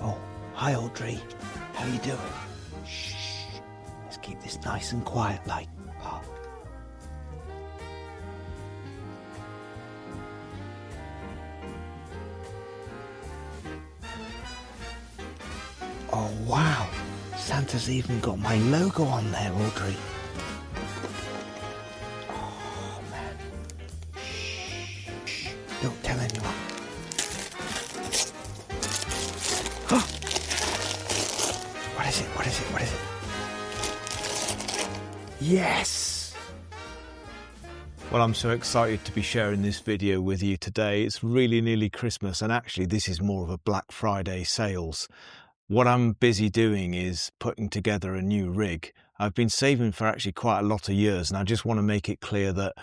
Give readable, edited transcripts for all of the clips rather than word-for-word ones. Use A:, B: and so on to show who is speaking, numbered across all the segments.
A: Oh, hi Audrey. How you doing? Shh. Let's keep this nice and quiet like. Oh wow, Santa's even got my logo on there, Audrey. Oh man. Shh. Don't tell anyone. What is it? What is it? What is it? Yes!
B: Well, I'm so excited to be sharing this video with you today. It's really nearly Christmas, and actually this is more of a Black Friday sales. What I'm busy doing is putting together a new rig. I've been saving for actually quite a lot of years, and I just want to make it clear that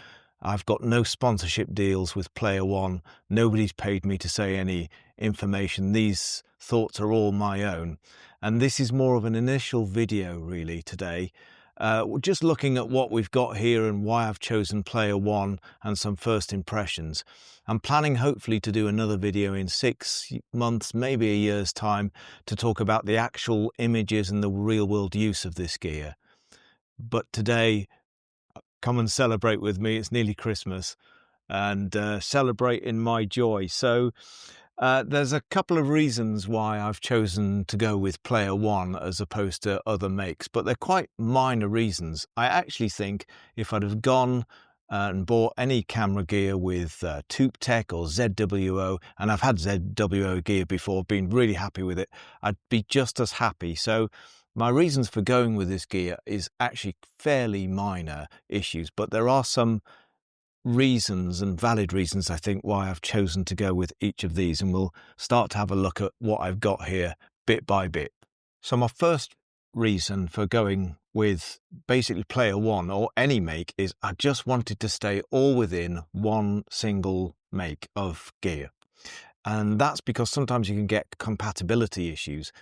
B: I've got no sponsorship deals with Player One. Nobody's paid me to say any information. These thoughts are all my own. And this is more of an initial video really today. Just looking at what we've got here and why I've chosen Player One and some first impressions. I'm planning hopefully to do another video in 6 months, maybe a year's time, to talk about the actual images and the real world use of this gear. But today, come and celebrate with me. It's nearly Christmas, and celebrate in my joy. So there's a couple of reasons why I've chosen to go with Player One as opposed to other makes, but they're quite minor reasons. I actually think if I'd have gone and bought any camera gear with ToupTek or ZWO, and I've had ZWO gear before, been really happy with it, I'd be just as happy. So my reasons for going with this gear is actually fairly minor issues, but there are some reasons and valid reasons, I think, why I've chosen to go with each of these, and we'll start to have a look at what I've got here bit by bit. So my first reason for going with basically Player One or any make is I just wanted to stay all within one single make of gear, and that's because sometimes you can get compatibility issues.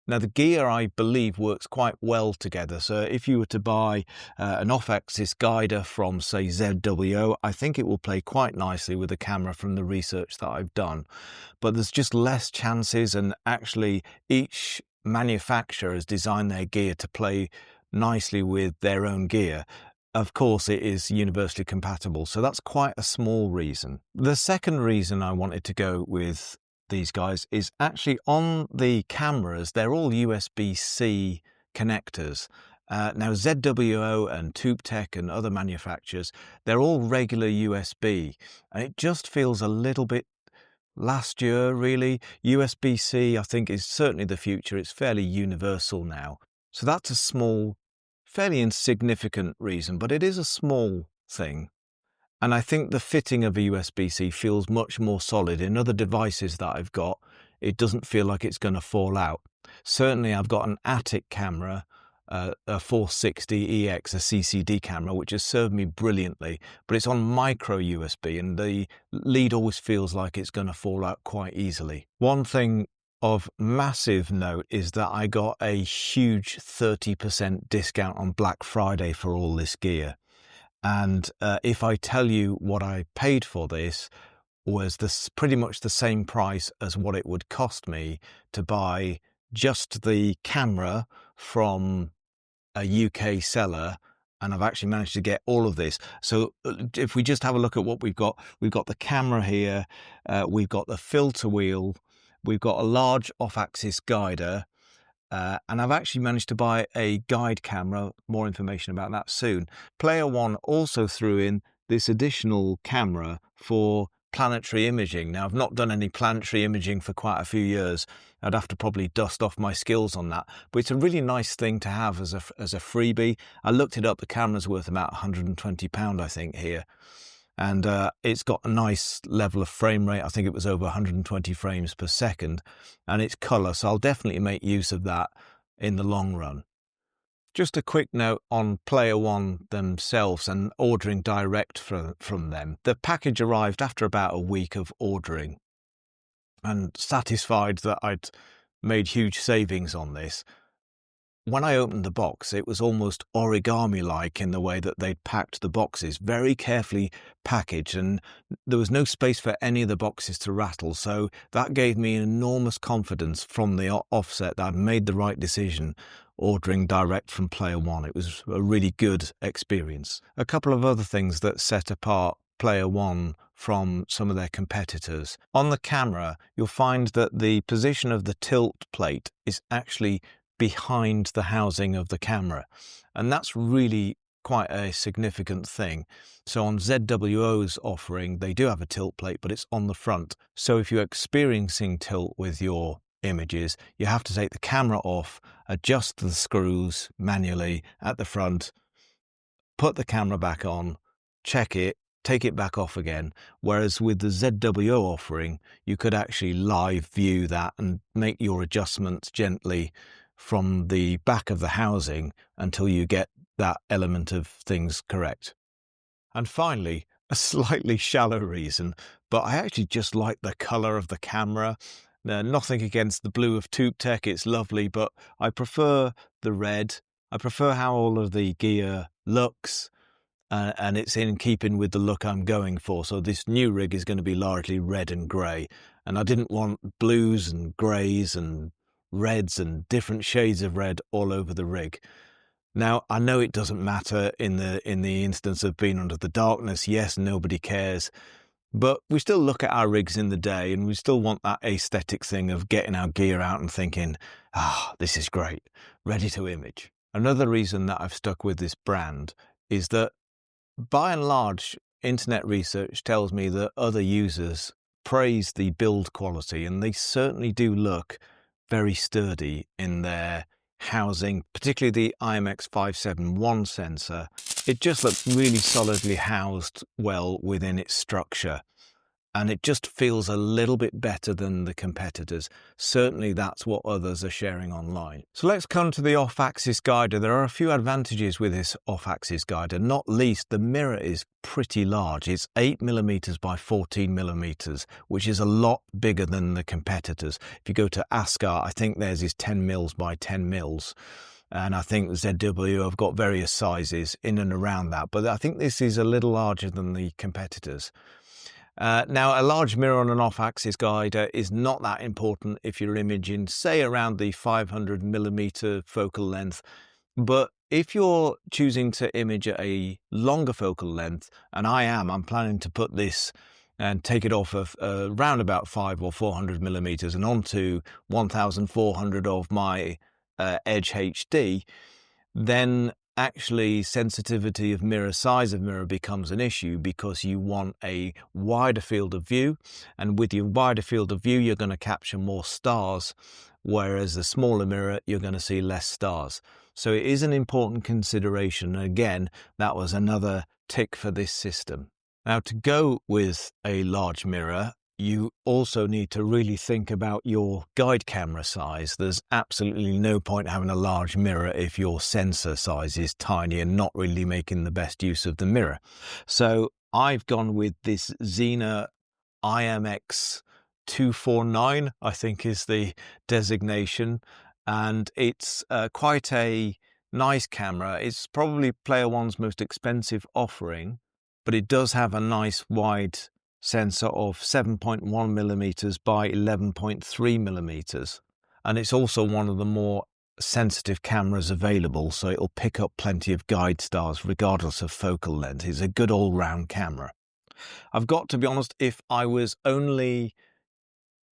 B: Now, the gear, I believe, works quite well together. So if you were to buy an off-axis guider from, say, ZWO, I think it will play quite nicely with the camera from the research that I've done. But there's just less chances, and actually each manufacturer has designed their gear to play nicely with their own gear. Of course, it is universally compatible, so that's quite a small reason. The second reason I wanted to go with these guys is actually on the cameras, they're all USB-C connectors. Now ZWO and ToupTek and other manufacturers, they're all regular USB, and it just feels a little bit last year really. USB-C I think is certainly the future. It's fairly universal now. So that's a small, fairly insignificant reason, but it is a small thing. And I think the fitting of a USB-C feels much more solid. In other devices that I've got, it doesn't feel like it's going to fall out. Certainly, I've got an Attic camera, a 460EX, a CCD camera, which has served me brilliantly, but it's on micro USB, and the lead always feels like it's going to fall out quite easily. One thing of massive note is that I got a huge 30% discount on Black Friday for all this gear. And if I tell you what I paid for this was pretty much the same price as what it would cost me to buy just the camera from a UK seller, and I've actually managed to get all of this. So if we just have a look at what we've got the camera here, we've got the filter wheel, we've got a large off-axis guider, and I've actually managed to buy a guide camera. More information about that soon. Player One also threw in this additional camera for planetary imaging. Now, I've not done any planetary imaging for quite a few years. I'd have to probably dust off my skills on that, but it's a really nice thing to have as a freebie. I looked it up. The camera's worth about £120, I think, here. And it's got a nice level of frame rate. I think it was over 120 frames per second, and it's colour, so I'll definitely make use of that in the long run. Just a quick note on Player One themselves and ordering direct from them. The package arrived after about a week of ordering, and satisfied that I'd made huge savings on this. when I opened the box, it was almost origami-like in the way that they'd packed the boxes, very carefully packaged, and there was no space for any of the boxes to rattle. So that gave me enormous confidence from the offset that I'd made the right decision ordering direct from Player One. It was a really good experience. A couple of other things that set apart Player One from some of their competitors. On the camera, you'll find that the position of the tilt plate is actually behind the housing of the camera, and that's really quite a significant thing. So on ZWO's offering, they do have a tilt plate, but it's on the front. So if you're experiencing tilt with your images, you have to take the camera off, adjust the screws manually at the front, put the camera back on, check it, take it back off again. Whereas with the ZWO offering, you could actually live view that and make your adjustments gently from the back of the housing until you get that element of things correct. And finally, a slightly shallow reason, but I actually just like the colour of the camera. Nothing against the blue of ToupTek, it's lovely, but I prefer the red. I prefer how all of the gear looks, and it's in keeping with the look I'm going for. So this new rig is going to be largely red and grey, and I didn't want blues and greys and reds and different shades of red all over the rig. Now, I know it doesn't matter in the instance of being under the darkness. Yes, nobody cares. But we still look at our rigs in the day and we still want that aesthetic thing of getting our gear out and thinking, this is great, ready to image. Another reason that I've stuck with this brand is that by and large, internet research tells me that other users praise the build quality, and they certainly do look very sturdy in their housing, particularly the IMX571 sensor. It just looks really solidly housed well within its structure, and it just feels a little bit better than the competitors. Certainly that's what others are sharing online. So let's come to the off-axis guider. There are a few advantages with this off-axis guider, not least the mirror is pretty large. It's 8mm by 14mm, which is a lot bigger than the competitors. If you go to Ascar, I think theirs is 10mm by 10mm. And I think ZW have got various sizes in and around that, but I think this is a little larger than the competitors. Now, a large mirror on an off-axis guider is not that important if you're imaging, say, around the 500mm focal length. But if you're choosing to image at a longer focal length, and I'm planning to put this and take it off of around about 500 or 400mm and onto 1400 of my Edge HD, then actually sensitivity of mirror, size of mirror becomes an issue, because you want a wider field of view, and with your wider field of view you're going to capture more stars, whereas the smaller mirror you're going to see less stars. So it is an important consideration, and again, that was another tick for this system. Now, to go with a large mirror, you also need to really think about your guide camera size. There's absolutely no point having a large mirror if your sensor size is tiny and not really making the best use of the mirror. So I've gone with this Xena IMX 249, I think is the designation, and it's quite a nice camera. It's probably Player One's most expensive offering, but it does have a nice wide sensor of 7.1mm by 11.3mm, and it's also one of the more sensitive cameras available, so it'll pick up plenty of guide stars regardless of focal length. It's a good all-round camera. I've got to be honest, if I was only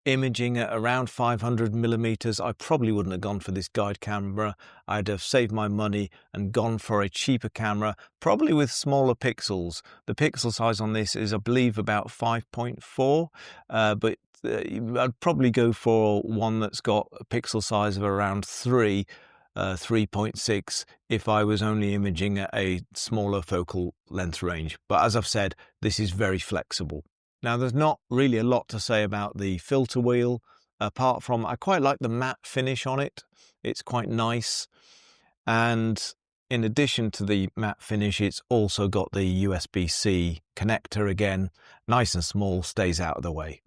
B: imaging at around 500mm, I probably wouldn't have gone for this guide camera. I'd have saved my money and gone for a cheaper camera, probably with smaller pixels. The pixel size on this is, I believe, about 5.4, but I'd probably go for one that's got a pixel size of around 3.6 if I was only imaging at a smaller focal length range. But as I've said, this is very flexible. Now, there's not really a lot to say about the filter wheel, apart from I quite like the matte finish on it. It's quite nice. And in addition to the matte finish, it's also got the USB-C connector again, nice and small, stays out of the way.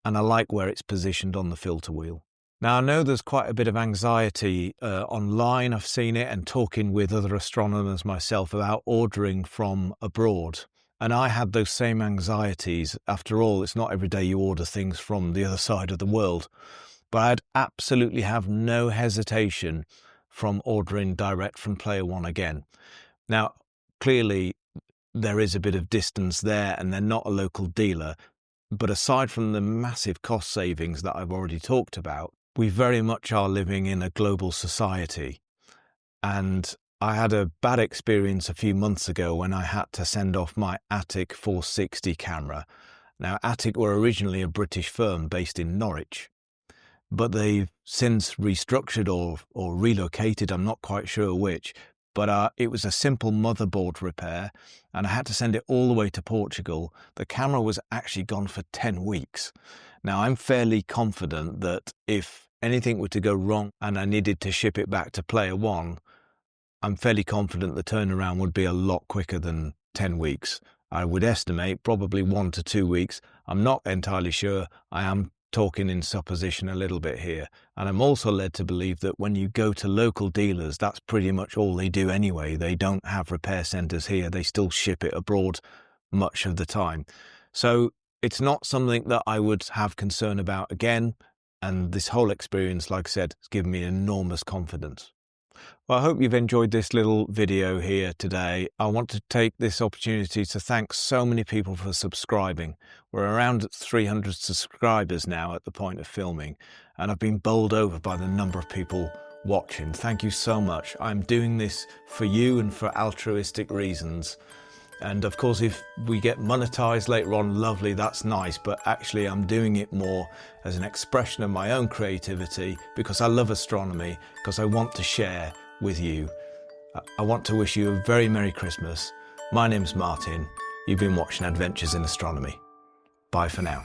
B: And I like where it's positioned on the filter wheel. Now, I know there's quite a bit of anxiety online, I've seen it, and talking with other astronomers myself about ordering from abroad. And I had those same anxieties. After all, it's not every day you order things from the other side of the world. But I'd absolutely have no hesitation from ordering direct from Player One again. Now, clearly, there is a bit of distance there and they're not a local dealer. But aside from the massive cost savings that I've already talked about, we very much are living in a global society. And I had a bad experience a few months ago when I had to send off my Attic 460 camera. Now, Attic were originally a British firm based in Norwich, but they've since restructured or relocated, I'm not quite sure which. But it was a simple motherboard repair, and I had to send it all the way to Portugal. The camera was actually gone for 10 weeks. Now, I'm fairly confident that if anything were to go wrong and I needed to ship it back to Player One, I'm fairly confident the turnaround would be a lot quicker than 10 weeks. I would estimate probably 1 to 2 weeks. I'm not entirely sure. I am talking in supposition a little bit here. And I'm also led to believe that when you go to local dealers, that's pretty much all they do anyway. They don't have repair centres here. They still ship it abroad much of the time. So it's not something that I would have concern about again. And this whole experience, like I said, has given me enormous confidence. Well, I hope you've enjoyed this little video here today. I want to take this opportunity to thank so many people for subscribing. We're around 300 subscribers now at the point of filming, and I've been bowled over by the number of people watching. Thank you so much. I'm doing this for you and for altruistic reasons. And of course, if we get monetized later on, lovely, that's nice. But actually, I'm doing it more as an expression of my own creativity because I love astronomy, because I want to share with you. I want to wish you a very Merry Christmas. My name's Martin. You've been watching Adventures in Astronomy. Bye for now.